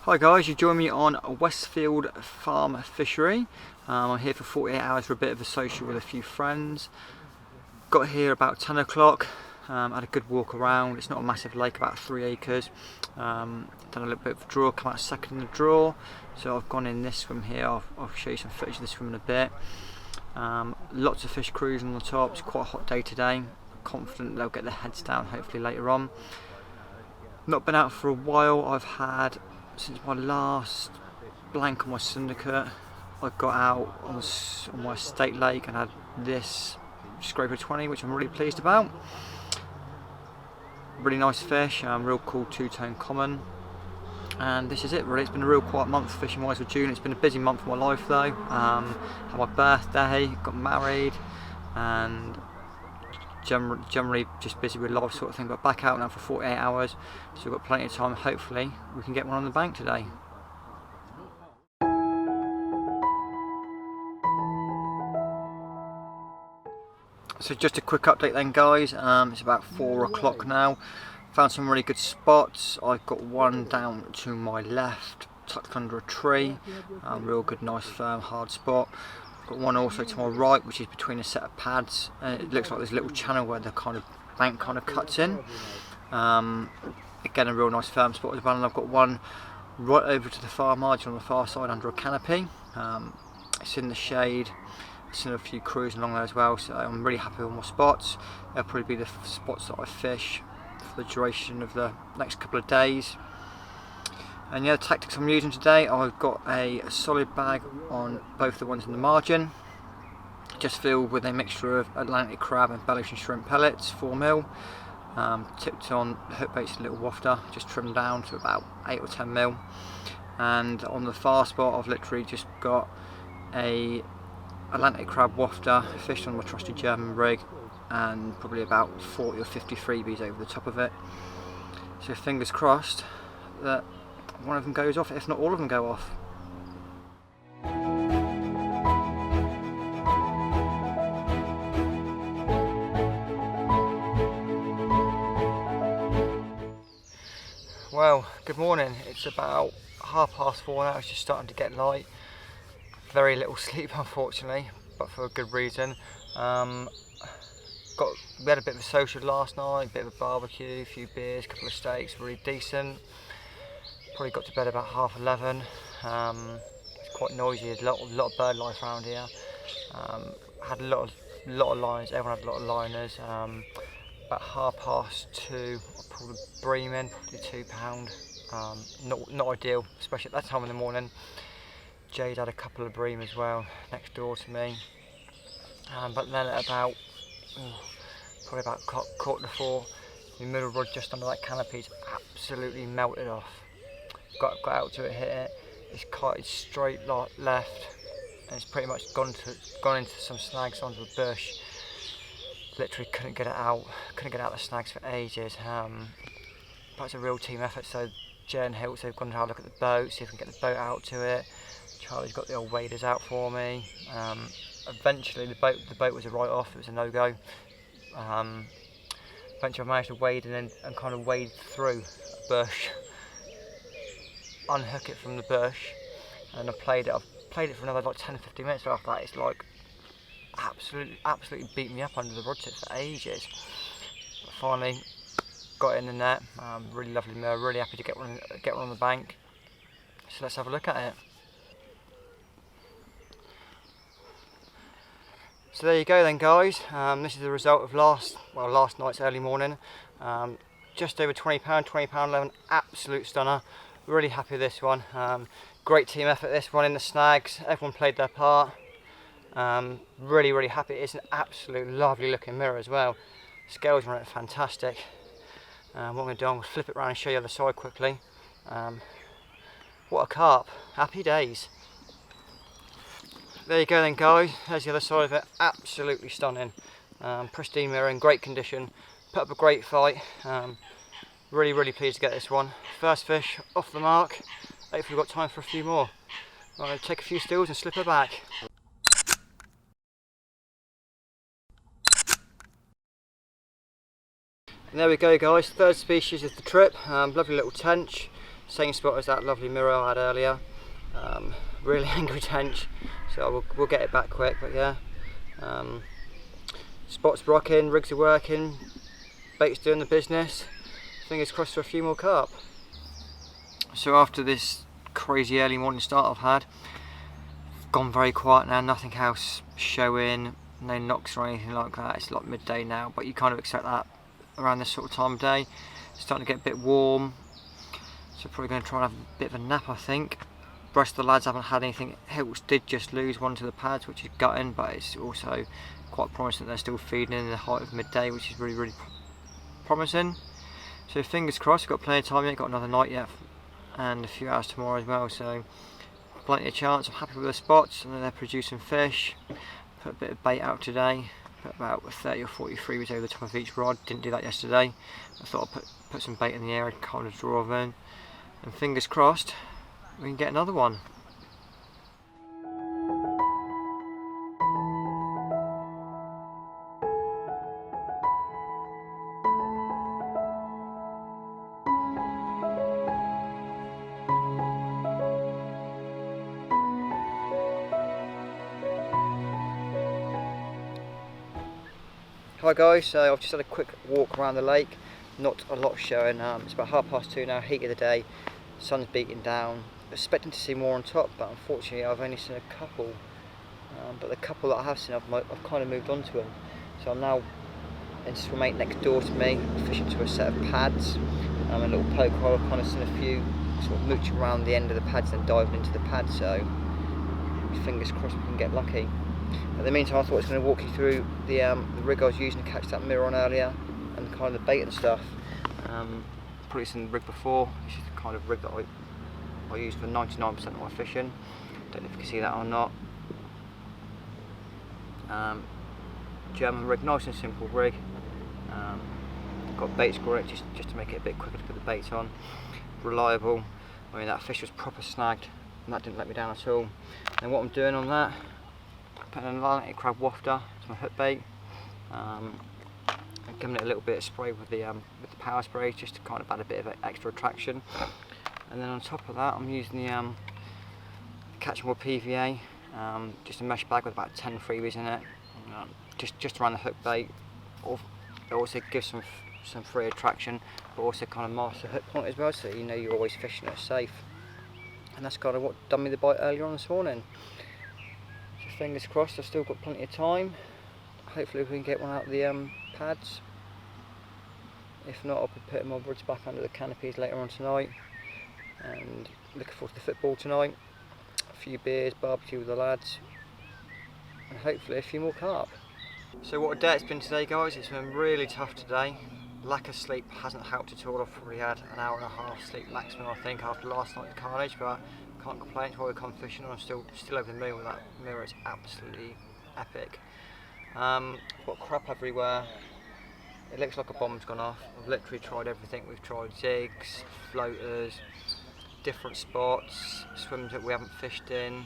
Hi guys, you join me on Westfield Fishery. I'm here for 48 hours for a bit of a social with a few friends. Got here about 10 o'clock, had a good walk around. It's not a massive lake, about 3 acres. Done a little bit of a draw, come out second in the draw. So I've gone in this swim here, I'll show you some footage of this swim in a bit. Lots of fish cruising on the top, it's quite a hot day today. Confident they'll get their heads down hopefully later on. Not been out for a while. I've had, since my last blank on my syndicate, I got out on my estate lake and had this scraper 20, which I'm really pleased about. Really nice fish, real cool two-tone common. And this is it really. It's been a real quiet month fishing wise for June. It's been a busy month of my life though. Had my birthday, got married, and generally just busy with life sort of thing, but back out now for 48 hours, so we've got plenty of time. Hopefully we can get one on the bank today. So just a quick update then guys, it's about 4 o'clock now. Found some really good spots. I've got one down to my left tucked under a tree, real good, nice firm hard spot. Got one also to my right, which is between a set of pads, and it looks like there's a little channel where the kind of bank kind of cuts in. Again, a real nice firm spot as well. And I've got one right over to the far margin on the far side under a canopy. It's in the shade. I've seen a few cruising along there as well, so I'm really happy with my spots. They'll probably be the spots that I fish for the duration of the next couple of days. And yeah, the tactics I'm using today, I've got a solid bag on both the ones in the margin, just filled with a mixture of Atlantic crab and bellish and shrimp pellets, 4mm. Tipped on hook baits, a little wafter, just trimmed down to about 8 or 10mm. And on the far spot, I've literally just got a Atlantic crab wafter fished on my trusty German rig, and probably about 40 or 50 freebies over the top of it. So fingers crossed that one of them goes off, if not all of them go off. Well, good morning. It's about 4:30 now. It's just starting to get light. Very little sleep unfortunately, but for a good reason. We had a bit of a social last night, a bit of a barbecue, a few beers, a couple of steaks, really decent. Probably got to bed about 11:30. It's quite noisy, a lot of bird life around here. Had a lot of liners, everyone had a lot of liners. About 2:30 I pulled a bream in, probably £2. Not ideal, especially at that time in the morning. Jade had a couple of bream as well next door to me. But then at about probably about 3:45, the middle rod just under that canopy's absolutely melted off. Got out to it, hit it. It's kited straight left, and it's pretty much gone into some snags onto a bush. Literally couldn't get it out. Couldn't get out the snags for ages. But it's a real team effort. So Jay and Hilts, they've gone to have a look at the boat, see if we can get the boat out to it. Charlie's got the old waders out for me. Eventually the boat was a write-off. It was a no-go. Eventually I managed to wade and kind of wade through a bush, unhook it from the bush, and I've played it for another like 10-15 minutes. So after that, it's like absolutely beat me up under the rod tip for ages. But finally got it in the net. Really lovely mirror. Really happy to get one on the bank. So let's have a look at it. So there you go then guys, this is the result of last night's early morning. Just over £20, £20.11, absolute stunner. Really happy with this one. Great team effort this one in the snags, everyone played their part. Really happy. It's an absolute lovely looking mirror as well. Scales on it are fantastic. What I'm going to do, I'm going to flip it around and show you the other side quickly. What a carp, happy days. There you go then guys, there's the other side of it, absolutely stunning. Pristine mirror in great condition, put up a great fight. Really pleased to get this one. First fish off the mark, hopefully we've got time for a few more. I'm going to take a few stills and slip her back. And there we go guys, third species of the trip, lovely little tench. Same spot as that lovely mirror I had earlier. Really angry tench, so we'll get it back quick, but yeah. Spot's rocking, rigs are working, bait's doing the business. Fingers crossed for a few more carp. So after this crazy early morning start I've had, gone very quiet now, nothing else showing, no knocks or anything like that. It's like midday now, but you kind of expect that around this sort of time of day. It's starting to get a bit warm, so probably going to try and have a bit of a nap, I think. The rest of the lads haven't had anything. Hilts did just lose one to the pads, which is gutting, but it's also quite promising that they're still feeding in the height of midday, which is really promising. So fingers crossed, we've got plenty of time yet, got another night yet and a few hours tomorrow as well, so plenty of chance. I'm happy with the spots, and they're producing fish. Put a bit of bait out today, put about 30 or 40 freebies over the top of each rod. Didn't do that yesterday. I thought I'd put some bait in the air and kind of draw them in, and fingers crossed we can get another one. Hi guys, so I've just had a quick walk around the lake, not a lot showing. It's about 2:30 now, heat of the day, sun's beating down. Expecting to see more on top, but unfortunately I've only seen a couple. But the couple that I have seen, I've kind of moved on to them. So I'm now in swim next door to me, fishing to a set of pads. A little poke hole. I've kind of seen a few sort of mooching around the end of the pads and diving into the pad, so fingers crossed we can get lucky. In the meantime, I thought I was going to walk you through the rig I was using to catch that mirror on earlier, and kind of the bait and stuff. Probably seen the rig before. This is the kind of rig that I use for 99% of my fishing. Don't know if you can see that or not. German rig, nice and simple rig. Got bait score in it just to make it a bit quicker to put the baits on. Reliable. I mean, that fish was proper snagged, and that didn't let me down at all. And what I'm doing on that, putting an Atlantic crab wafter to my hook bait, and giving it a little bit of spray with the power spray, just to kind of add a bit of extra attraction. And then on top of that, I'm using the Catchable PVA, just a mesh bag with about 10 freebies in it, just around the hook bait. It also gives some free attraction, but also kind of marks the hook point as well, so you know you're always fishing it safe. And that's kind of what done me the bite earlier on this morning. Fingers crossed, I've still got plenty of time. Hopefully we can get one out of the pads. If not, I'll be putting my rods back under the canopies later on tonight. And looking forward to the football tonight. A few beers, barbecue with the lads, and hopefully a few more carp. So what a day it's been today, guys. It's been really tough today. Lack of sleep hasn't helped at all. I've probably had an hour and a half sleep maximum, I think, after last night's carnage, but can't complain. It's why we come fishing, and I'm still over the moon with that mirror. It's absolutely epic. Got crap everywhere. It looks like a bomb's gone off. I've literally tried everything. We've tried jigs, floaters, different spots, swims that we haven't fished in,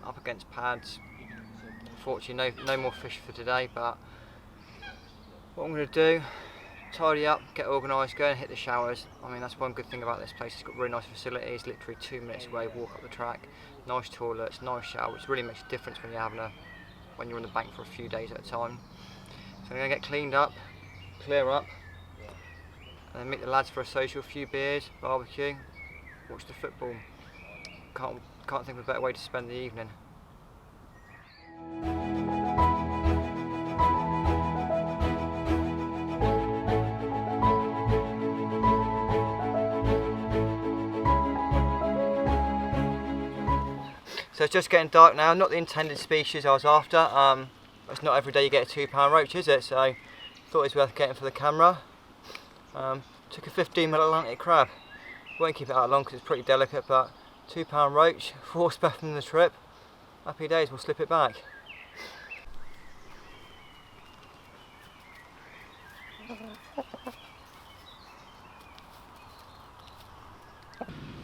up against pads. Unfortunately, no more fish for today, but what I'm going to do, tidy up, get organised, go and hit the showers. I mean, that's one good thing about this place. It's got really nice facilities, literally 2 minutes away, walk up the track, nice toilets, nice showers. It really makes a difference when you're on the bank for a few days at a time. So I'm going to get cleaned up, clear up, and then meet the lads for a social, a few beers, barbecue, watch the football. Can't think of a better way to spend the evening. So it's just getting dark now, not the intended species I was after. It's not every day you get a £2 roach, is it? So I thought it was worth getting for the camera. Took a 15mm Atlantic crab. Won't keep it out long because it's pretty delicate, but £2 roach, 4 specimens in the trip. Happy days, we'll slip it back.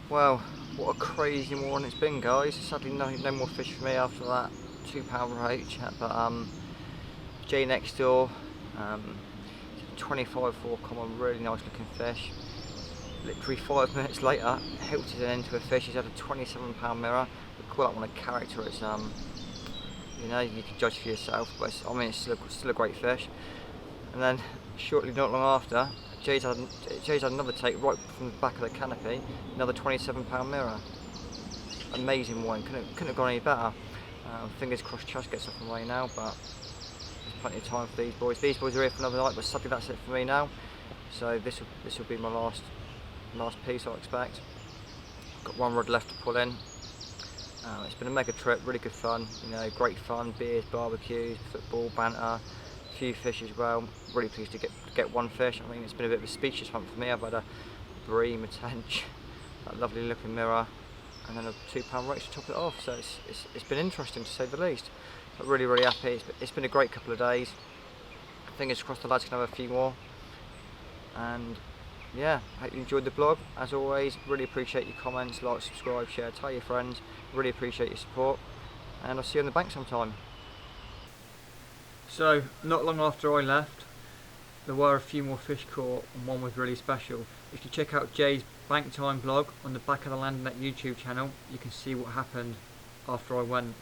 Well, what a crazy morning it's been, guys. Sadly no more fish for me after that £2 roach, but Jay next door, 25 4 common, really nice looking fish. literally 5 minutes later, hilted it into a fish. He's had a 27 pound mirror. We call that one a character. It's you know, you can judge for yourself, but I mean, it's still a great fish. And then shortly, not long after, Jay's had another take right from the back of the canopy, another 27 pound mirror. Amazing one, couldn't have gone any better. Fingers crossed Chas gets off the way now, but there's plenty of time for these boys. These boys are here for another night, but sadly that's it for me now. So this will be my last piece, I expect. Got one rod left to pull in. It's been a mega trip, really good fun. You know, great fun, beers, barbecues, football, banter, a few fish as well. Really pleased to get one fish. I mean, it's been a bit of a speechless hunt for me. I've had a bream, a tench, that lovely looking mirror, and then a £2 roach to top it off. So it's been interesting to say the least. But really happy. It's been a great couple of days. Fingers crossed the lads can have a few more. And yeah, hope you enjoyed the vlog. As always, really appreciate your comments, like, subscribe, share, tell your friends. Really appreciate your support, and I'll see you on the bank sometime. So, not long after I left, there were a few more fish caught, and one was really special. If you check out Jay's bank time vlog on the Back of the Landing Net YouTube channel, you can see what happened after I went.